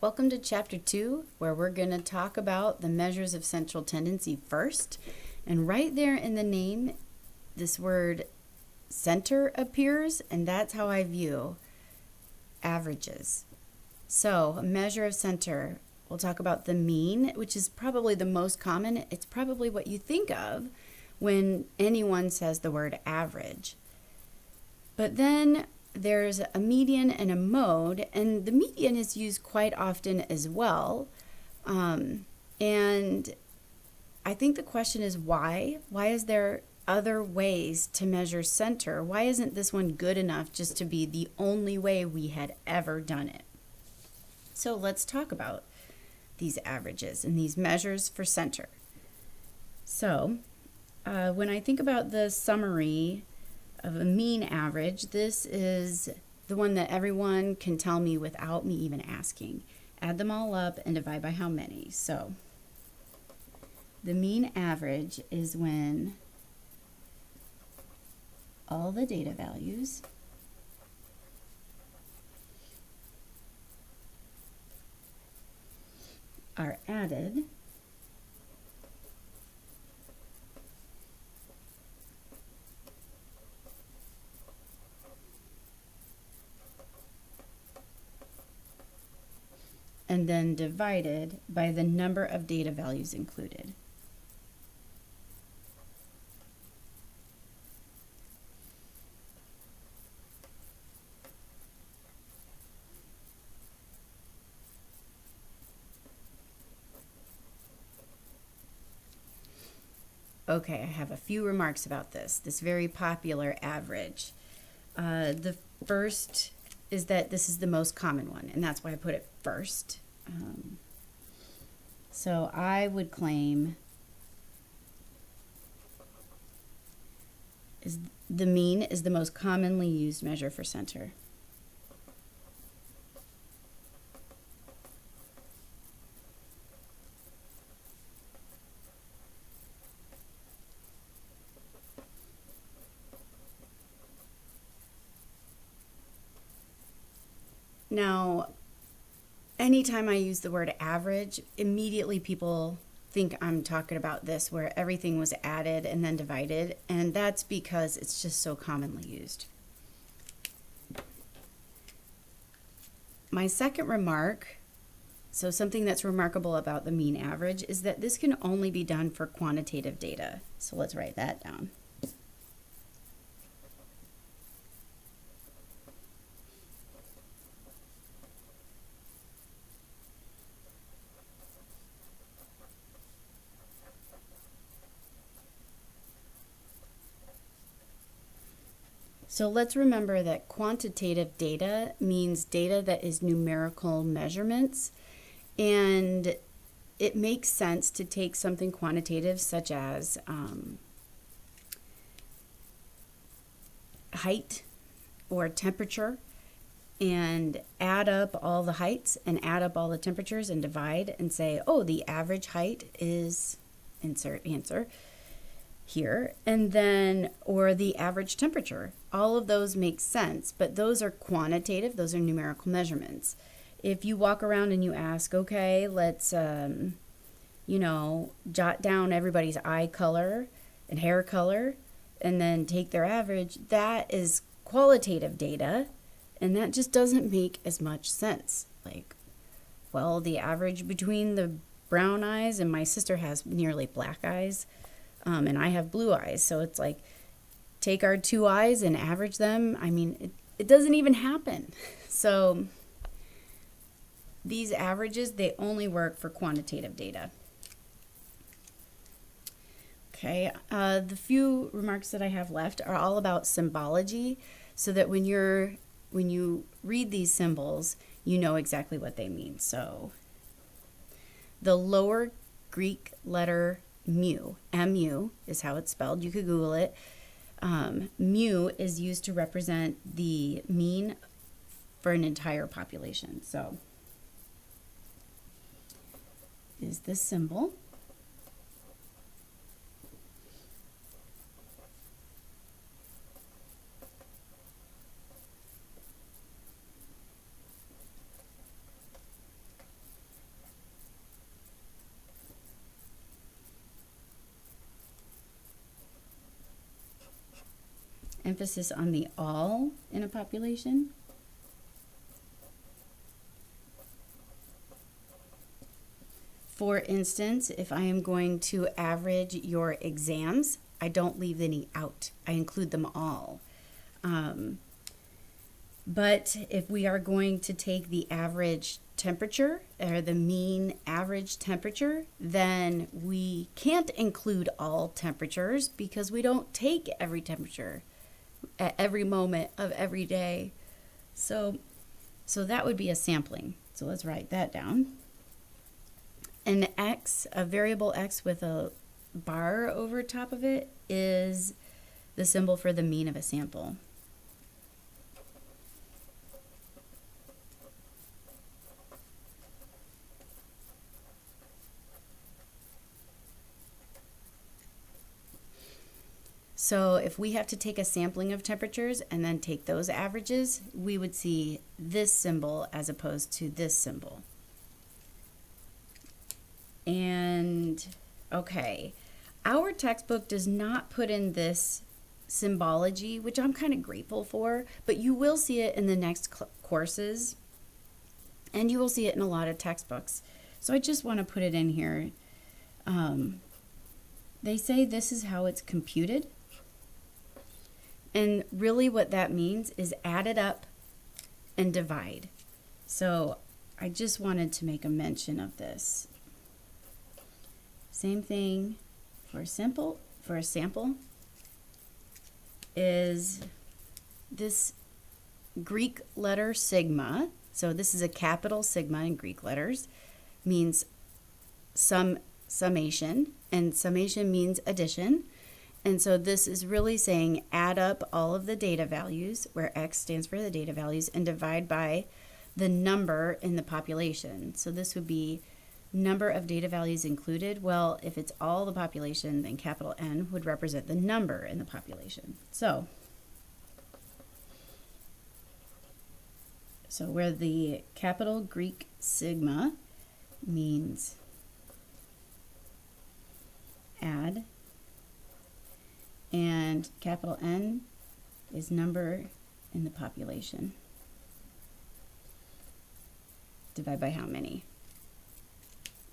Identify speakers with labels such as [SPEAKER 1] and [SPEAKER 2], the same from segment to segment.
[SPEAKER 1] Welcome to Chapter 2, where we're going to talk about the measures of central tendency first. And right there in the name, this word center appears, and that's how I view averages. So, a measure of center, we'll talk about the mean, which is probably the most common. It's probably what you think of when anyone says the word average. But then there's a median and a mode, and the median is used quite often as well. And I think the question is why? Why is there other ways to measure center? Why isn't this one good enough just to be the only way we had ever done it? So let's talk about these averages and these measures for center. So when I think about the summary of a mean average, this is the one that everyone can tell me without me even asking. Add them all up and divide by how many. So the mean average is when all the data values are added and then divided by the number of data values included. Okay, I have a few remarks about this very popular average. The first is that this is the most common one, and that's why I put it first. So I would claim the mean is the most commonly used measure for center. Now, anytime I use the word average, immediately people think I'm talking about this where everything was added and then divided, and that's because it's just so commonly used. My second remark, so something that's remarkable about the mean average, is that this can only be done for quantitative data. So let's write that down. So let's remember that quantitative data means data that is numerical measurements, and it makes sense to take something quantitative such as height or temperature and add up all the heights and add up all the temperatures and divide and say, oh, the average height is insert answer here, and then, or the average temperature. All of those make sense, but those are quantitative, those are numerical measurements. If you walk around and you ask, okay, let's, jot down everybody's eye color and hair color, and then take their average, that is qualitative data, and that just doesn't make as much sense. Like, well, the average between the brown eyes, and my sister has nearly black eyes, and I have blue eyes, so it's like, take our two eyes and average them. I mean, it doesn't even happen. So these averages, they only work for quantitative data. Okay, the few remarks that I have left are all about symbology, so that when you read these symbols, you know exactly what they mean. So the lower Greek letter mu, mu is how it's spelled. You could Google it. Mu is used to represent the mean for an entire population. So is this symbol. emphasis on the all in a population. For instance, if I am going to average your exams, I don't leave any out. I include them all. But if we are going to take the average temperature or the mean average temperature, then we can't include all temperatures because we don't take every temperature at every moment of every day. So that would be a sampling. So let's write that down. An x, a variable x with a bar over top of it, is the symbol for the mean of a sample. So if we have to take a sampling of temperatures and then take those averages, we would see this symbol as opposed to this symbol. And okay, our textbook does not put in this symbology, which I'm kind of grateful for, but you will see it in the next courses, and you will see it in a lot of textbooks. So I just want to put it in here. They say this is how it's computed. And really what that means is add it up and divide. So I just wanted to make a mention of this. Same thing for a sample is this Greek letter sigma. So this is a capital sigma in Greek letters, means summation, and summation means addition. And so this is really saying add up all of the data values, where X stands for the data values, and divide by the number in the population. So this would be number of data values included. Well, if it's all the population, then capital N would represent the number in the population. So where the capital Greek sigma means add, and capital N is number in the population. Divide by how many?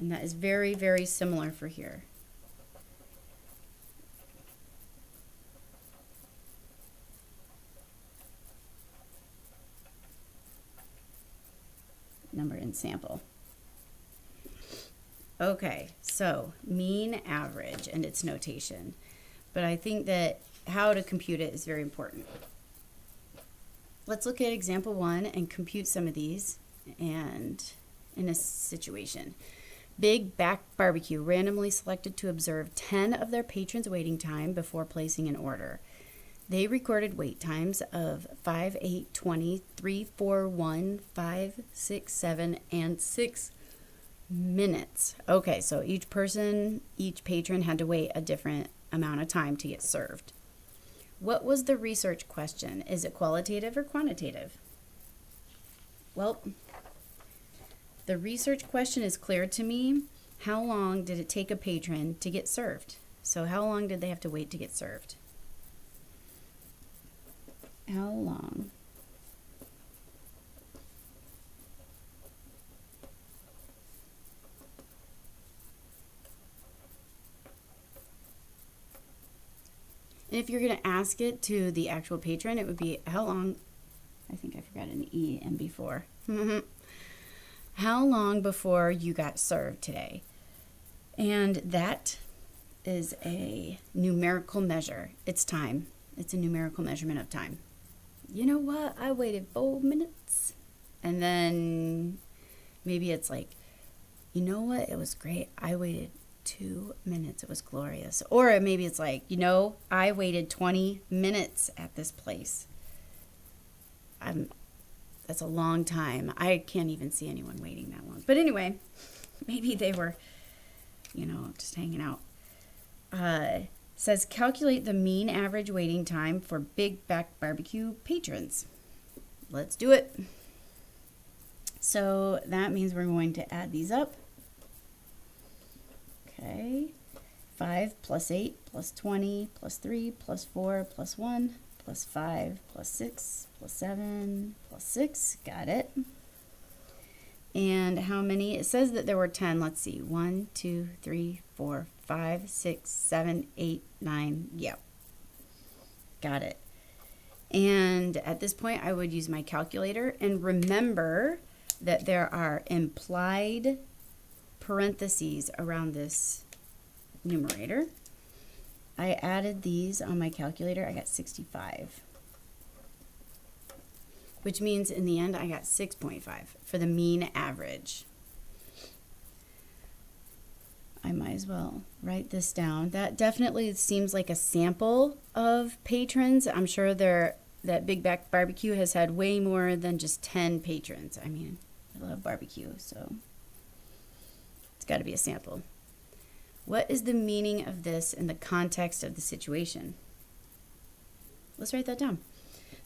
[SPEAKER 1] And that is very, very similar for here. Number in sample. Okay, so mean average and its notation. But I think that how to compute it is very important. Let's look at example 1 and compute some of these and in a situation. Big Back Barbecue randomly selected to observe 10 of their patrons' waiting time before placing an order. They recorded wait times of 5, 8, 20, 3, 4, 1, 5, 6, 7, and 6 minutes. Okay, so each patron had to wait a different amount of time to get served. What was the research question? Is it qualitative or quantitative? Well, the research question is clear to me. How long did it take a patron to get served? So how long did they have to wait to get served? How long? And if you're going to ask it to the actual patron, it would be how long, I think I forgot an E in before. How long before you got served today? And that is a numerical measure. It's time. It's a numerical measurement of time. You know what? I waited 4 minutes. And then maybe it's like, you know what? It was great. I waited 2 minutes. It was glorious. Or maybe it's like, you know, I waited 20 minutes at this place. That's a long time. I can't even see anyone waiting that long. But anyway, maybe they were, you know, just hanging out. Says calculate the mean average waiting time for Big Back Barbecue patrons. Let's do it. So that means we're going to add these up. Okay. 5 plus 8 plus 20 plus 3 plus 4 plus 1 plus 5 plus 6 plus 7 plus 6. Got it. And how many? It says that there were 10. Let's see. 1, 2, 3, 4, 5, 6, 7, 8, 9. Yep. Got it. And at this point, I would use my calculator. And remember that there are implied parentheses around this numerator. I added these on my calculator. I got 65. Which means in the end, I got 6.5 for the mean average. I might as well write this down. That definitely seems like a sample of patrons. I'm sure that Big Back Barbecue has had way more than just 10 patrons. I mean, I love barbecue, so it's got to be a sample. What is the meaning of this in the context of the situation? Let's write that down.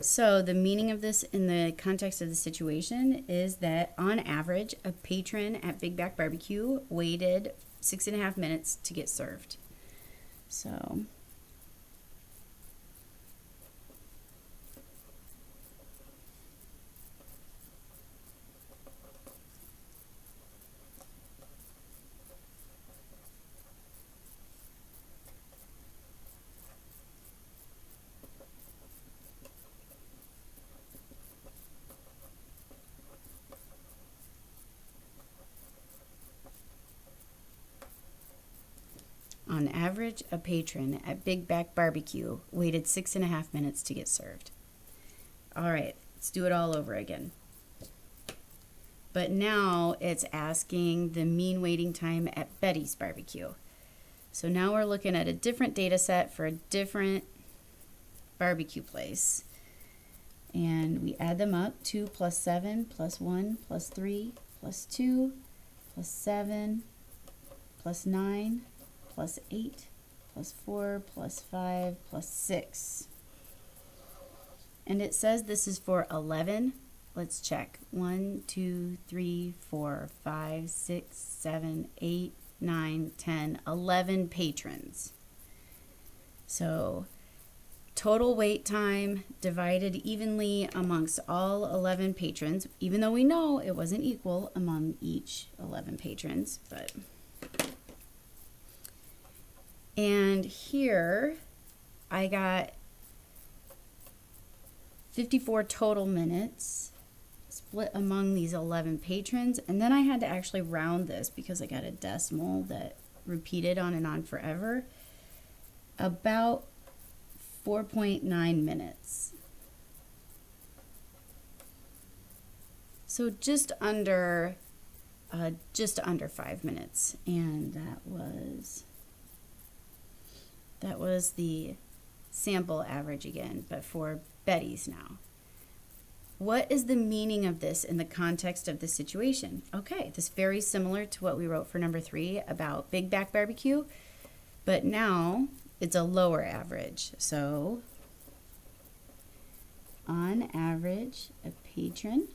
[SPEAKER 1] So the meaning of this in the context of the situation is that on average, a patron at Big Back Barbecue waited 6.5 minutes to get served. So on average, a patron at Big Back Barbecue waited 6.5 minutes to get served. All right, let's do it all over again. But now it's asking the mean waiting time at Betty's Barbecue. So now we're looking at a different data set for a different barbecue place. And we add them up. 2 plus 7 plus 1 plus 3 plus 2 plus 7 plus 9 plus 8 plus 4 plus 5 plus 6. And it says this is for 11. Let's check. 1, 2, 3, 4, 5, 6, 7, 8, 9, 10, 11 patrons. So total wait time divided evenly amongst all 11 patrons, even though we know it wasn't equal among each 11 patrons, but... And here I got 54 total minutes split among these 11 patrons. And then I had to actually round this because I got a decimal that repeated on and on forever. About 4.9 minutes. So just under 5 minutes. And that was the sample average again, but for Betty's now. What is the meaning of this in the context of the situation? Okay, this is very similar to what we wrote for number 3 about Big Back Barbecue, but now it's a lower average. So on average, a patron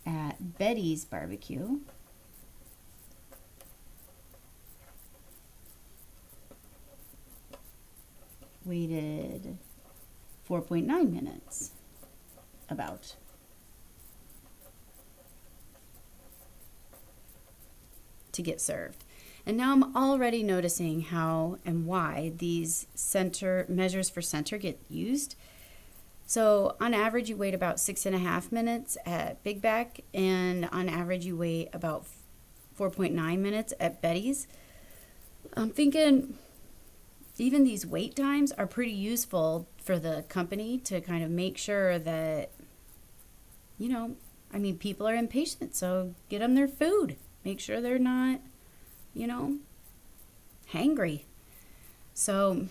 [SPEAKER 1] at Betty's Barbecue waited 4.9 minutes, about. To get served. And now I'm already noticing how and why these measures for center get used. So on average, you wait about 6.5 minutes at Big Back, and on average, you wait about 4.9 minutes at Betty's. I'm thinking even these wait times are pretty useful for the company to kind of make sure that, people are impatient, so get them their food. Make sure they're not, hangry. So,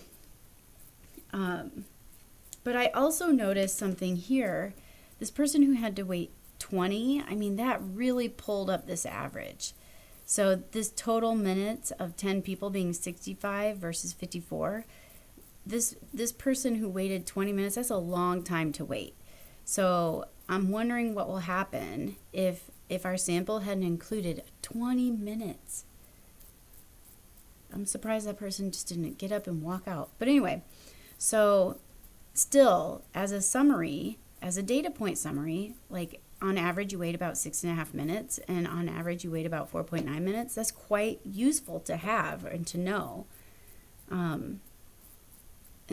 [SPEAKER 1] but I also noticed something here. This person who had to wait 20, that really pulled up this average. So this total minutes of 10 people being 65 versus 54, this person who waited 20 minutes, that's a long time to wait. So I'm wondering what will happen if our sample hadn't included 20 minutes. I'm surprised that person just didn't get up and walk out. But anyway, so still, as a summary, as a data point summary, like on average you wait about 6.5 minutes, and on average you wait about 4.9 minutes. That's quite useful to have and to know. And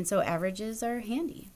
[SPEAKER 1] so averages are handy.